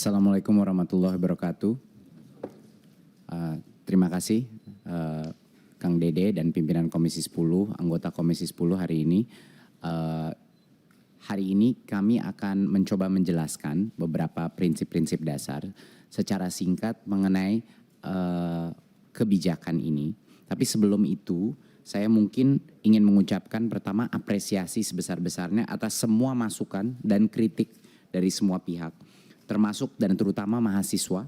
Assalamualaikum warahmatullahi wabarakatuh. Terima kasih Kang Dede dan pimpinan Komisi 10, anggota Komisi 10 hari ini. Hari ini kami akan mencoba menjelaskan beberapa prinsip-prinsip dasar secara singkat mengenai kebijakan ini. Tapi sebelum itu, saya mungkin ingin mengucapkan pertama apresiasi sebesar-besarnya atas semua masukan dan kritik dari semua pihak, termasuk dan terutama mahasiswa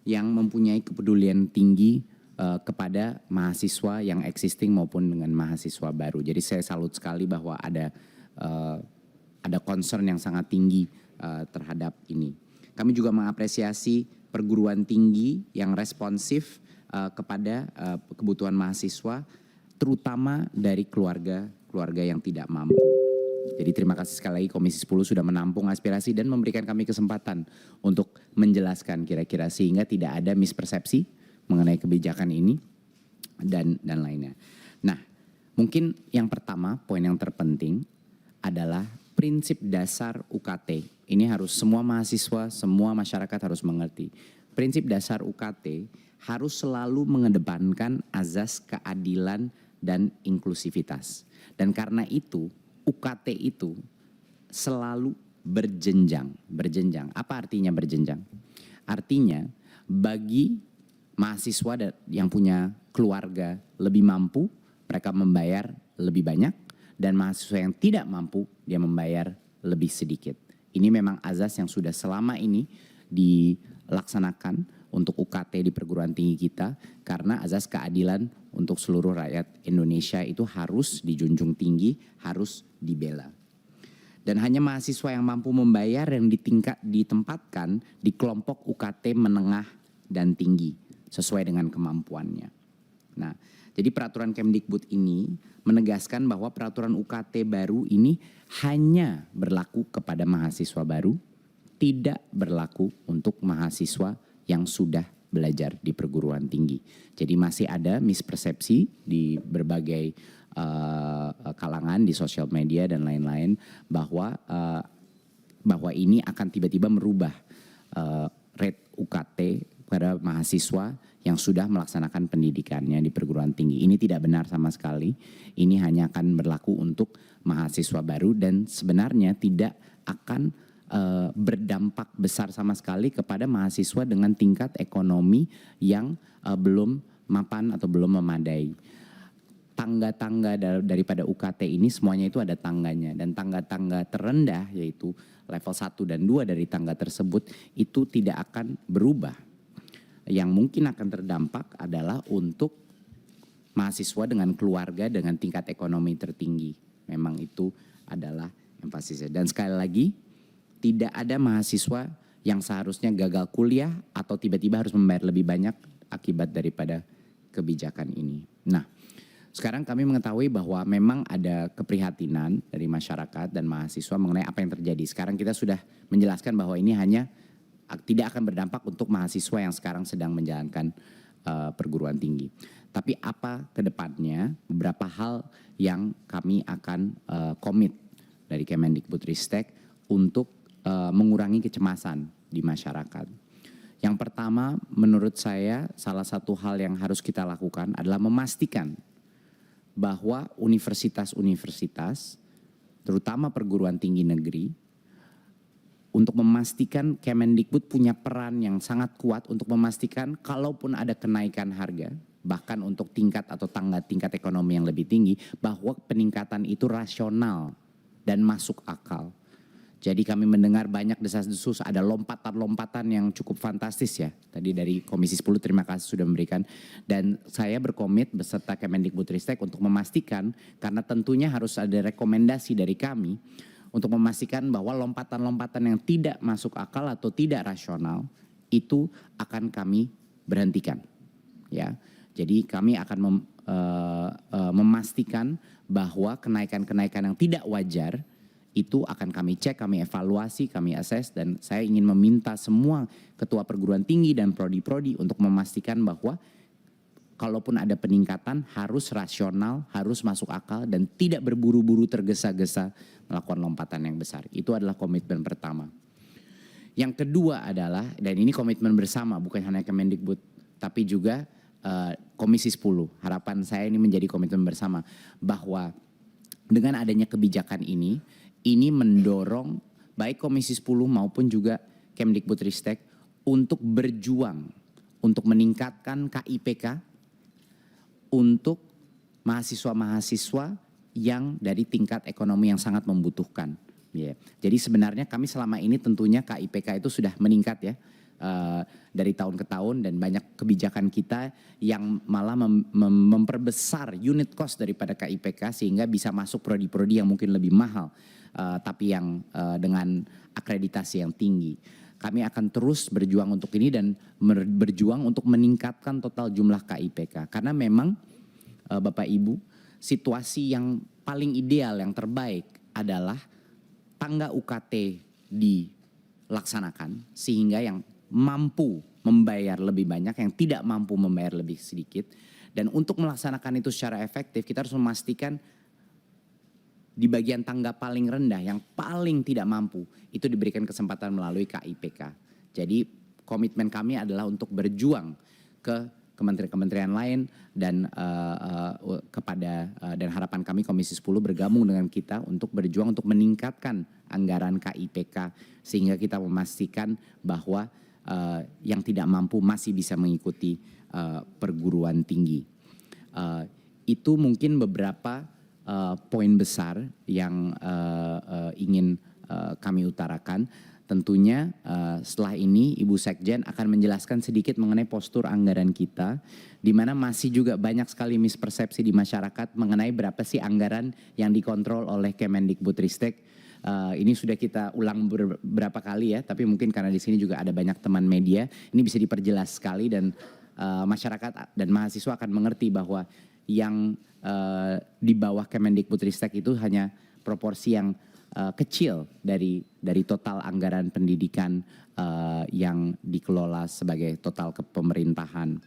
yang mempunyai kepedulian tinggi kepada mahasiswa yang existing maupun dengan mahasiswa baru. Jadi saya salut sekali bahwa ada concern yang sangat tinggi terhadap ini. Kami juga mengapresiasi perguruan tinggi yang responsif kepada kebutuhan mahasiswa, terutama dari keluarga yang tidak mampu. Jadi terima kasih sekali lagi Komisi 10 sudah menampung aspirasi dan memberikan kami kesempatan untuk menjelaskan kira-kira sehingga tidak ada mispersepsi mengenai kebijakan ini dan lainnya. Nah, mungkin yang pertama, poin yang terpenting adalah prinsip dasar UKT. Ini harus semua mahasiswa, semua masyarakat harus mengerti. Prinsip dasar UKT harus selalu mengedepankan azas keadilan dan inklusivitas. Dan karena itu UKT itu selalu berjenjang. Apa artinya berjenjang? Artinya bagi mahasiswa yang punya keluarga lebih mampu, mereka membayar lebih banyak, dan mahasiswa yang tidak mampu, dia membayar lebih sedikit. Ini memang azas yang sudah selama ini dilaksanakan untuk UKT di perguruan tinggi kita, karena azas keadilan untuk seluruh rakyat Indonesia itu harus dijunjung tinggi, harus dibela. Dan hanya mahasiswa yang mampu membayar yang ditempatkan di kelompok UKT menengah dan tinggi sesuai dengan kemampuannya. Nah, jadi peraturan Kemdikbud ini menegaskan bahwa peraturan UKT baru ini hanya berlaku kepada mahasiswa baru, tidak berlaku untuk mahasiswa yang sudah belajar di perguruan tinggi. Jadi masih ada mispersepsi di berbagai kalangan di sosial media dan lain-lain bahwa ini akan tiba-tiba merubah rate UKT pada mahasiswa yang sudah melaksanakan pendidikannya di perguruan tinggi. Ini tidak benar sama sekali. Ini hanya akan berlaku untuk mahasiswa baru dan sebenarnya tidak akan berdampak besar sama sekali kepada mahasiswa dengan tingkat ekonomi yang belum mapan atau belum memadai. Tangga-tangga daripada UKT ini semuanya itu ada tangganya, dan tangga-tangga terendah yaitu level 1 dan 2 dari tangga tersebut itu tidak akan berubah. Yang mungkin akan terdampak adalah untuk mahasiswa dengan keluarga dengan tingkat ekonomi tertinggi. Memang itu adalah empasisnya. Dan sekali lagi, tidak ada mahasiswa yang seharusnya gagal kuliah atau tiba-tiba harus membayar lebih banyak akibat daripada kebijakan ini. Nah, sekarang kami mengetahui bahwa memang ada keprihatinan dari masyarakat dan mahasiswa mengenai apa yang terjadi. Sekarang kita sudah menjelaskan bahwa ini hanya tidak akan berdampak untuk mahasiswa yang sekarang sedang menjalankan perguruan tinggi. Tapi apa ke depannya, beberapa hal yang kami akan komit dari Kemendikbudristek untuk mengurangi kecemasan di masyarakat. Yang pertama, menurut saya salah satu hal yang harus kita lakukan adalah memastikan bahwa universitas-universitas, terutama perguruan tinggi negeri, untuk memastikan Kemendikbud punya peran yang sangat kuat untuk memastikan kalaupun ada kenaikan harga, bahkan untuk tingkat atau tingkat ekonomi yang lebih tinggi, bahwa peningkatan itu rasional dan masuk akal. Jadi kami mendengar banyak desas-desus, ada lompatan-lompatan yang cukup fantastis ya. Tadi dari Komisi 10 terima kasih sudah memberikan. Dan saya berkomit beserta Kemendikbudristek untuk memastikan, karena tentunya harus ada rekomendasi dari kami, untuk memastikan bahwa lompatan-lompatan yang tidak masuk akal atau tidak rasional itu akan kami berhentikan. Ya, jadi kami akan memastikan bahwa kenaikan-kenaikan yang tidak wajar itu akan kami cek, kami evaluasi, kami assess, dan saya ingin meminta semua ketua perguruan tinggi dan prodi-prodi untuk memastikan bahwa kalaupun ada peningkatan harus rasional, harus masuk akal, dan tidak berburu-buru tergesa-gesa melakukan lompatan yang besar. Itu adalah komitmen pertama. Yang kedua adalah, dan ini komitmen bersama bukan hanya Kemendikbud, tapi juga Komisi 10. Harapan saya ini menjadi komitmen bersama bahwa dengan adanya kebijakan ini mendorong baik Komisi 10 maupun juga Kemdikbudristek untuk berjuang untuk meningkatkan KIPK untuk mahasiswa-mahasiswa yang dari tingkat ekonomi yang sangat membutuhkan. Yeah. Jadi sebenarnya kami selama ini tentunya KIPK itu sudah meningkat ya dari tahun ke tahun, dan banyak kebijakan kita yang malah memperbesar unit cost daripada KIPK sehingga bisa masuk prodi-prodi yang mungkin lebih mahal tapi yang dengan akreditasi yang tinggi. Kami akan terus berjuang untuk ini dan berjuang untuk meningkatkan total jumlah KIPK karena memang Bapak Ibu, situasi yang paling ideal, yang terbaik adalah tangga UKT dilaksanakan sehingga yang mampu membayar lebih banyak, yang tidak mampu membayar lebih sedikit. Dan untuk melaksanakan itu secara efektif, kita harus memastikan di bagian tangga paling rendah, yang paling tidak mampu, itu diberikan kesempatan melalui KIPK. Jadi komitmen kami adalah untuk berjuang ke kementerian-kementerian lain dan dan harapan kami Komisi 10 bergabung dengan kita untuk berjuang untuk meningkatkan anggaran KIPK sehingga kita memastikan bahwa yang tidak mampu masih bisa mengikuti perguruan tinggi. Itu mungkin beberapa poin besar yang ingin kami utarakan. Tentunya setelah ini Ibu Sekjen akan menjelaskan sedikit mengenai postur anggaran kita, di mana masih juga banyak sekali mispersepsi di masyarakat mengenai berapa sih anggaran yang dikontrol oleh Kemendikbudristek. Ini sudah kita ulang beberapa kali ya, tapi mungkin karena di sini juga ada banyak teman media, ini bisa diperjelas sekali dan masyarakat dan mahasiswa akan mengerti bahwa yang di bawah Kemendikbudristek itu hanya proporsi yang kecil dari total anggaran pendidikan yang dikelola sebagai total kepemerintahan.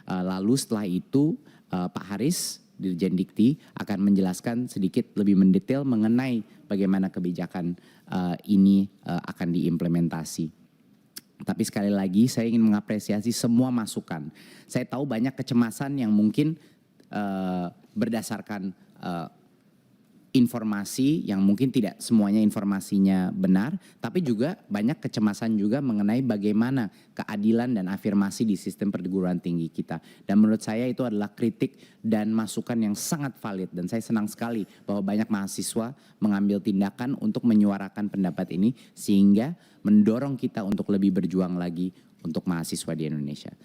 Lalu setelah itu Pak Haris Dirjen Dikti akan menjelaskan sedikit lebih mendetail mengenai bagaimana kebijakan ini akan diimplementasi. Tapi sekali lagi saya ingin mengapresiasi semua masukan. Saya tahu banyak kecemasan yang mungkin berdasarkan informasi yang mungkin tidak semuanya informasinya benar, tapi juga banyak kecemasan juga mengenai bagaimana keadilan dan afirmasi di sistem perguruan tinggi kita. Dan menurut saya itu adalah kritik dan masukan yang sangat valid, dan saya senang sekali bahwa banyak mahasiswa mengambil tindakan untuk menyuarakan pendapat ini sehingga mendorong kita untuk lebih berjuang lagi untuk mahasiswa di Indonesia.